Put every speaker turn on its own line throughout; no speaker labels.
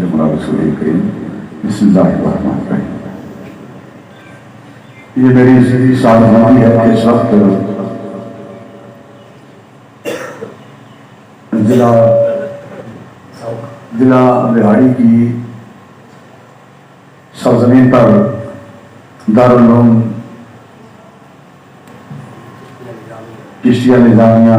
وسلم علی رسول کریم بسم اللہ الرحمن الرحیم. یہ میری زندگی سالگرہ ہے کہ اس وقت ضلع بہاڑی کی سرزمین پر دارالعلوم چشتیہ نظامیہ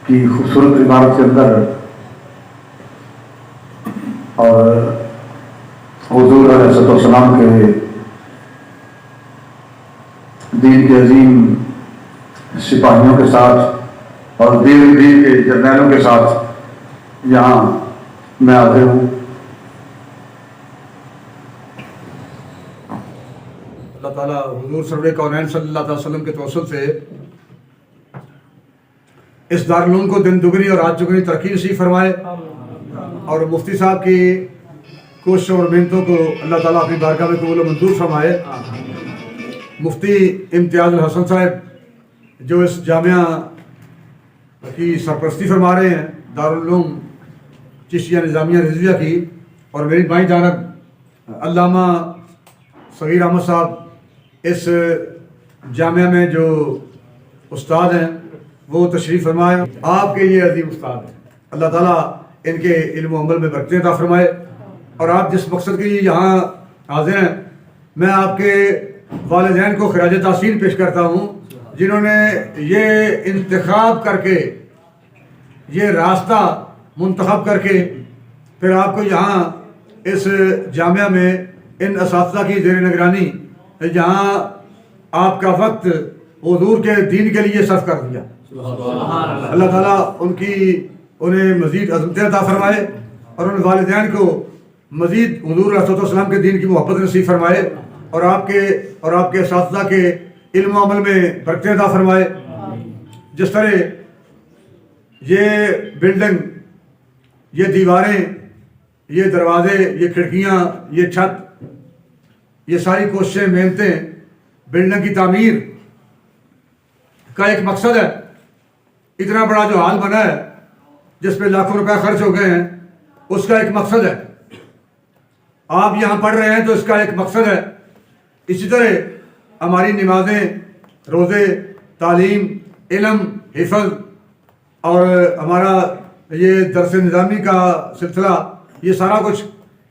کی خوبصورت عمارت کے اندر اور حضور علیہ السلام کے دین کے عظیم سپاہیوں کے ساتھ اور دین کے جرنیلوں کے ساتھ یہاں میں حاضر ہوں.
اللہ تعالیٰ حضور سرور کونین صلی اللہ علیہ وسلم کے توسط سے اس دارالعلوم کو دن دگنی اور رات چگنی ترقی نصیب فرمائے اور مفتی صاحب کی کوششوں اور محنتوں کو اللہ تعالیٰ اپنی بارگاہ میں قبول و منظور فرمائے. مفتی امتیاز الحسن صاحب جو اس جامعہ کی سرپرستی فرما رہے ہیں دارالعلوم چشتیہ نظامیہ رضویہ کی، اور میری بائیں جانب علامہ صغیر احمد صاحب اس جامعہ میں جو استاد ہیں وہ تشریف فرمائے. آپ کے یہ عظیم استاد ہیں، اللہ تعالیٰ ان کے علم و عمل میں برکتیں عطا فرمائے. اور آپ جس مقصد کے لیے یہاں حاضر ہیں، میں آپ کے والدین کو خراج تحسین پیش کرتا ہوں جنہوں نے یہ انتخاب کر کے، یہ راستہ منتخب کر کے پھر آپ کو یہاں اس جامعہ میں ان اساتذہ کی زیر نگرانی جہاں آپ کا وقت حضور کے دین کے لیے صرف کر دیا. اللہ تعالیٰ انہیں مزید عظمتیں عطا فرمائے اور ان والدین کو مزید حضور علیہ السلام کے دین کی محبت نصیب فرمائے اور آپ کے اساتذہ کے علم و عمل میں برکتیں عطا فرمائے. جس طرح یہ بلڈنگ، یہ دیواریں، یہ دروازے، یہ کھڑکیاں، یہ چھت، یہ ساری کوششیں محنتیں، بلڈنگ کی تعمیر کا ایک مقصد ہے. اتنا بڑا جو ہال بنا ہے جس پہ لاکھوں روپے خرچ ہو گئے ہیں، اس کا ایک مقصد ہے. آپ یہاں پڑھ رہے ہیں تو اس کا ایک مقصد ہے. اسی طرح ہماری نمازیں، روزے، تعلیم، علم، حفظ اور ہمارا یہ درس نظامی کا سلسلہ، یہ سارا کچھ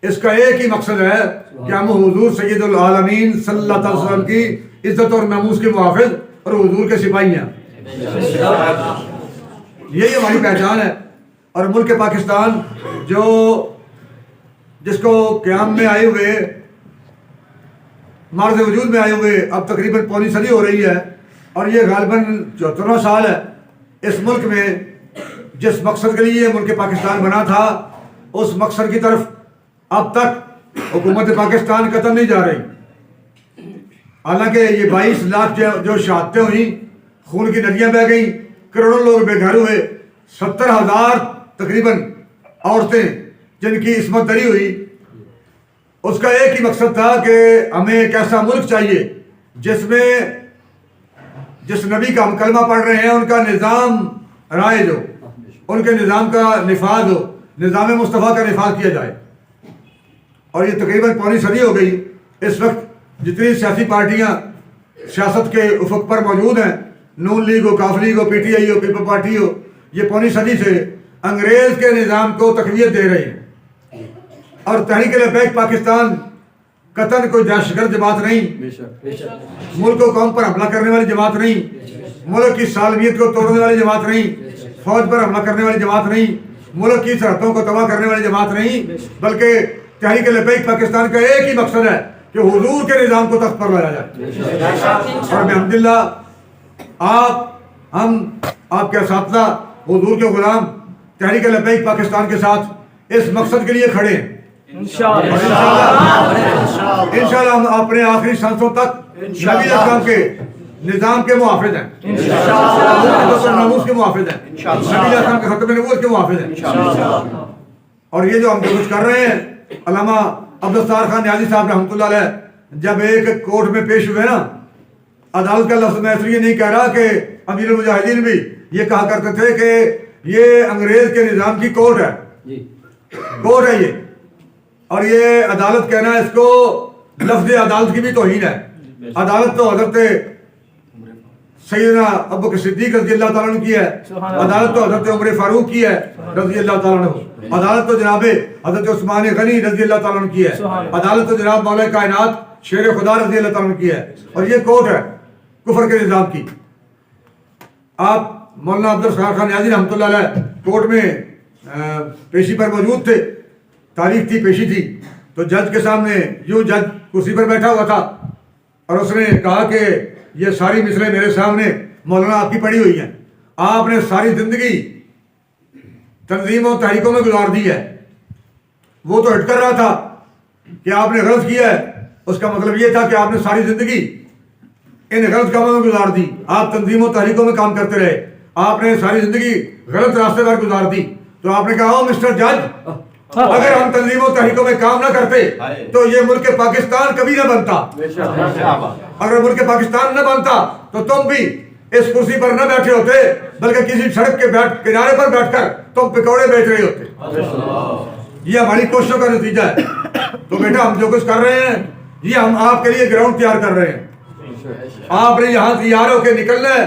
اس کا ایک ہی مقصد ہے کہ ہم حضور سید العالمین صلی اللہ علیہ وسلم کی عزت اور ناموس کے محافظ اور حضور کے سپاہی ہیں. یہی ہماری پہچان ہے. اور ملک پاکستان جس کو قیام میں آئے ہوئے، معرض وجود میں آئے ہوئے اب تقریباً پونی صدی ہو رہی ہے، اور یہ غالباً 74واں سال ہے. اس ملک میں جس مقصد کے لیے ملک پاکستان بنا تھا، اس مقصد کی طرف اب تک حکومت پاکستان قدم نہیں جا رہی. حالانکہ یہ 22 لاکھ جو شہادتیں ہوئیں، خون کی ندیاں بہہ گئیں، کروڑوں لوگ بے گھر ہوئے، 70,000 تقریباً عورتیں جن کی عصمت دری ہوئی، اس کا ایک ہی مقصد تھا کہ ہمیں ایک ایسا ملک چاہیے جس نبی کا ہم کلمہ پڑھ رہے ہیں ان کا نظام رائج ہو، ان کے نظام کا نفاذ ہو، نظام مصطفیٰ کا نفاذ کیا جائے. اور یہ تقریباً پونی صدی ہو گئی. اس وقت جتنی سیاسی پارٹیاں سیاست کے افق پر موجود ہیں، نون لیگ ہو، کاف لیگ ہو، پی ٹی آئی ہو، پیپل پارٹی ہو، یہ پونی صدی سے انگریز کے نظام کو تقویت دے رہی ہیں. اور تحریک لبیک پاکستان قطن کوئی دہشت گرد جماعت نہیں، ملک و قوم پر حملہ کرنے والی جماعت نہیں، ملک کی سالمیت کو توڑنے والی جماعت نہیں، فوج پر حملہ کرنے والی جماعت نہیں، ملک کی سرحدوں کو تباہ کرنے والی جماعت نہیں، بلکہ تحریک لبیک پاکستان کا ایک ہی مقصد ہے کہ حضور کے نظام کو تخت پر لایا جائے. اور الحمدللہ آپ کے اساتذہ، حضور کے غلام تحریک لبیک پاکستان کے ساتھ اس مقصد کے لیے کھڑے ہیں. انشاءاللہ ہم اپنے آخری سانسوں تک نبی اسلام کے نظام کے محافظ ہیں، ناموس کے محافظ ہیں، نبی اسلام کے ختم نبوت کے محافظ ہیں. اور یہ جو ہم کچھ کر رہے ہیں، علامہ عبدالستار خان نیازی صاحب رحمۃ اللہ علیہ جب ایک کورٹ میں پیش ہوئے نا، عدالت کا لفظ میں اس لیے نہیں کہہ رہا کہ امیر المجاہدین بھی یہ کہا کرتے تھے کہ یہ انگریز کے نظام کی کورٹ ہے، کورٹ ہے یہ، اور یہ عدالت کہنا اس کو لفظ عدالت کی بھی توہین ہے۔ عدالت تو حضرت سیدنا ابوبکر صدیق رضی اللہ تعالیٰ عنہ کی ہے، عدالت تو حضرت عمر فاروق کی ہے رضی اللہ تعالیٰ عنہ، عدالت تو جناب حضرت عثمان غنی رضی اللہ تعالیٰ عنہ کی ہے، عدالت تو جناب مولا کائنات شیر خدا رضی اللہ تعالیٰ عنہ کی ہے، اور یہ کورٹ ہے کفر کے نظام کی۔ آپ مولانا عبدالرحمن خان نیازی رحمۃ اللہ علیہ کورٹ میں پیشی پر موجود تھے، تاریخ تھی، پیشی تھی، تو جج کے سامنے یوں جج کرسی پر بیٹھا ہوا تھا اور اس نے کہا کہ یہ ساری مثلیں میرے سامنے مولانا آپ کی پڑھی ہوئی ہیں، آپ نے ساری زندگی تنظیموں تحریکوں میں گزار دی ہے۔ وہ تو ہٹ کر رہا تھا کہ آپ نے غلط کیا ہے، اس کا مطلب یہ تھا کہ آپ نے ساری زندگی ان غلط کاموں میں گزار دی، آپ تنظیموں تحریکوں میں کام کرتے رہے، آپ نے ساری زندگی غلط راستے پر گزار دی۔ تو آپ نے کہا مسٹر جج، اگر ہم تنظیموں تحریکوں میں کام نہ کرتے تو یہ ملک پاکستان کبھی نہ بنتا، اگر ملک پاکستان نہ بنتا تو تم بھی اس کرسی پر نہ بیٹھے ہوتے، بلکہ کسی سڑک کے کنارے پر بیٹھ کر تم پکوڑے بیچ رہے ہوتے۔ یہ ہماری کوششوں کا نتیجہ ہے۔ تو بیٹا ہم جو کچھ کر رہے ہیں یہ ہم آپ کے لیے گراؤنڈ تیار کر رہے ہیں، آپ نے یہاں تیار ہو کے نکلنا ہے۔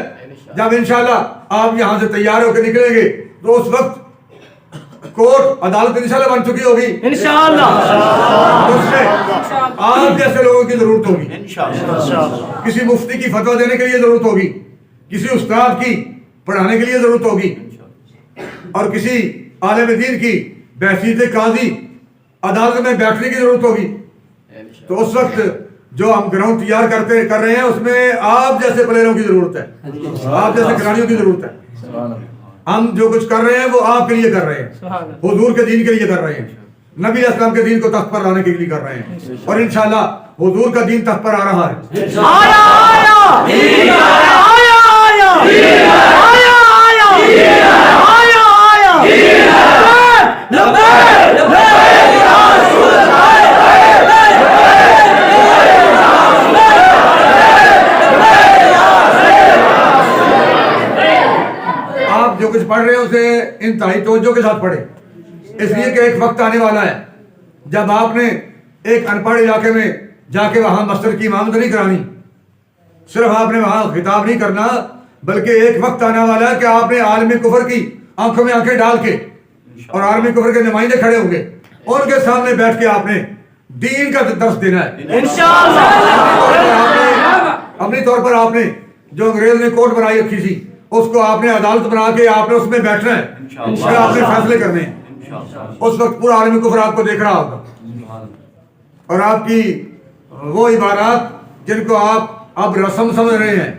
جب انشاءاللہ آپ یہاں سے تیار ہو کے نکلیں گے تو اس وقت کورٹ عدالت انشاءاللہ بن چکی ہوگی انشاءاللہ، اس میں آپ جیسے لوگوں کی ضرورت ہوگی، کسی مفتی کی فتویٰ دینے کے لیے ضرورت ہوگی، کسی استاد کی پڑھانے کے لیے ضرورت ہوگی، اور کسی عالم دین کی بحیثیت قاضی عدالت میں بیٹھنے کی ضرورت ہوگی۔ تو اس وقت جو ہم گراؤنڈ تیار کر رہے ہیں اس میں آپ جیسے پلیئروں کی ضرورت ہے، آپ جیسے کھلاڑیوں کی ضرورت ہے۔ ہم جو کچھ کر رہے ہیں وہ آپ کے لیے کر رہے ہیں، حضور کے دین کے لیے کر رہے ہیں، نبی علیہ السلام کے دین کو تخت پر لانے کے لیے کر رہے ہیں، اور انشاءاللہ حضور کا دین تخت پر آ رہا ہے۔ جو کچھ پڑھ رہے ہیں اسے انتہائی توجہ کے ساتھ پڑھیں، اس لیے کہ ایک وقت آنے والا ہے جب آپ نے ایک ان پڑھ علاقے میں جا کے وہاں مسجد کی امامت نہیں کرانی، صرف آپ نے وہاں خطاب نہیں کرنا، بلکہ ایک وقت آنے والا ہے کہ آپ نے عالم کفر کی آنکھوں میں آنکھیں ڈال کے، اور عالم کفر کے نمائندے کھڑے ہوں گے، ان کے سامنے بیٹھ کے آپ نے دین کا درس دینا ہے انشاءاللہ۔ اپنی طور پر آپ نے جو انگریز نے کورٹ بنائی رکھی تھی اس کو آپ نے عدالت بنا کے آپ نے اس میں بیٹھنا ہے، پھر آپ نے فیصلے کرنے ہیں۔ اس وقت پورا عالم کفر آپ کو دیکھ رہا ہوگا، اور آپ کی وہ عبارات جن کو آپ اب رسم سمجھ رہے ہیں،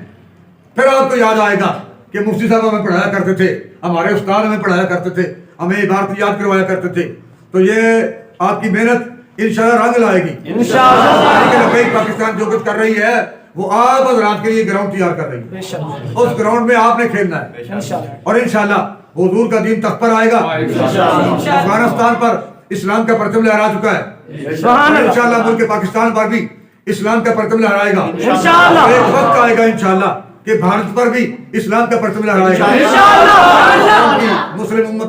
پھر آپ کو یاد آئے گا کہ مفتی صاحب ہمیں پڑھایا کرتے تھے، ہمارے استاد ہمیں پڑھایا کرتے تھے، ہمیں عبارت یاد کروایا کرتے تھے۔ تو یہ آپ کی محنت انشاءاللہ رنگ لائے گی انشاءاللہ۔ پاکستان جو کچھ کر رہی ہے وہ آپ حضرات کے لیے گراؤنڈ تیار کر رہی ہے، اس گراؤنڈ میں آپ نے کھیلنا ہے، اور انشاءاللہ حضور کا دین تخت پر آئے گا۔ افغانستان پر اسلام کا پرچم لہرا چکا ہے، انشاءاللہ ملک پاکستان پر بھی اسلام کا پرچم لہرائے گا انشاءاللہ۔ ایک وقت آئے گا انشاءاللہ کہ بھارت پر بھی اسلام کا پرچم لہرائے گا انشاءاللہ۔ مسلم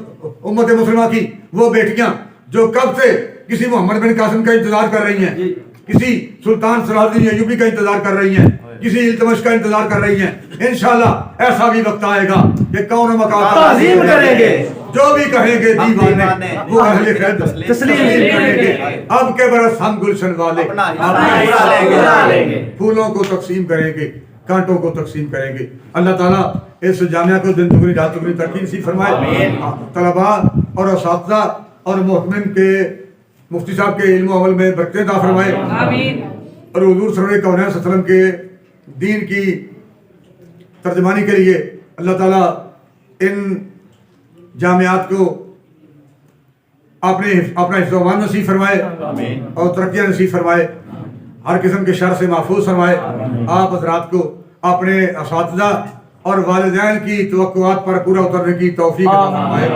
امت مسلمہ کی وہ بیٹیاں جو کب سے کسی محمد بن قاسم کا انتظار کر رہی ہیں، کسی سلطان صلاح الدین ایوبی کا انتظار کر رہی ہیں، کسی التمش کا انتظار کر رہی ہیں، انشاءاللہ ایسا بھی وقت آئے گا کہ کون مقام تعظیم کریں گے، جو بھی کہیں گے دیوانے وہ اہل خیر تسلیم کریں گے۔ اب کے برس ہم گلشن والے پھولوں کو تقسیم کریں گے، کانٹوں کو تقسیم کریں گے۔ اللہ تعالیٰ اس جامعہ کو دن دگنی رات دگنی ترقی نصیب فرمائے، طلباء اور اساتذہ اور محتمم کے مفتی صاحب کے علم و عمل میں برکت عطا فرمائے، اور حضور صلی اللہ علیہ وسلم کے دین کی ترجمانی کے لیے اللہ تعالیٰ ان جامعات کو اپنا حفظ و امان نصیب فرمائے اور ترقیاں نصیب فرمائے، ہر قسم کے شر سے محفوظ فرمائے۔ آپ حضرات کو اپنے اساتذہ اور والدین کی توقعات پر پورا اترنے کی توفیق عطا فرمائے۔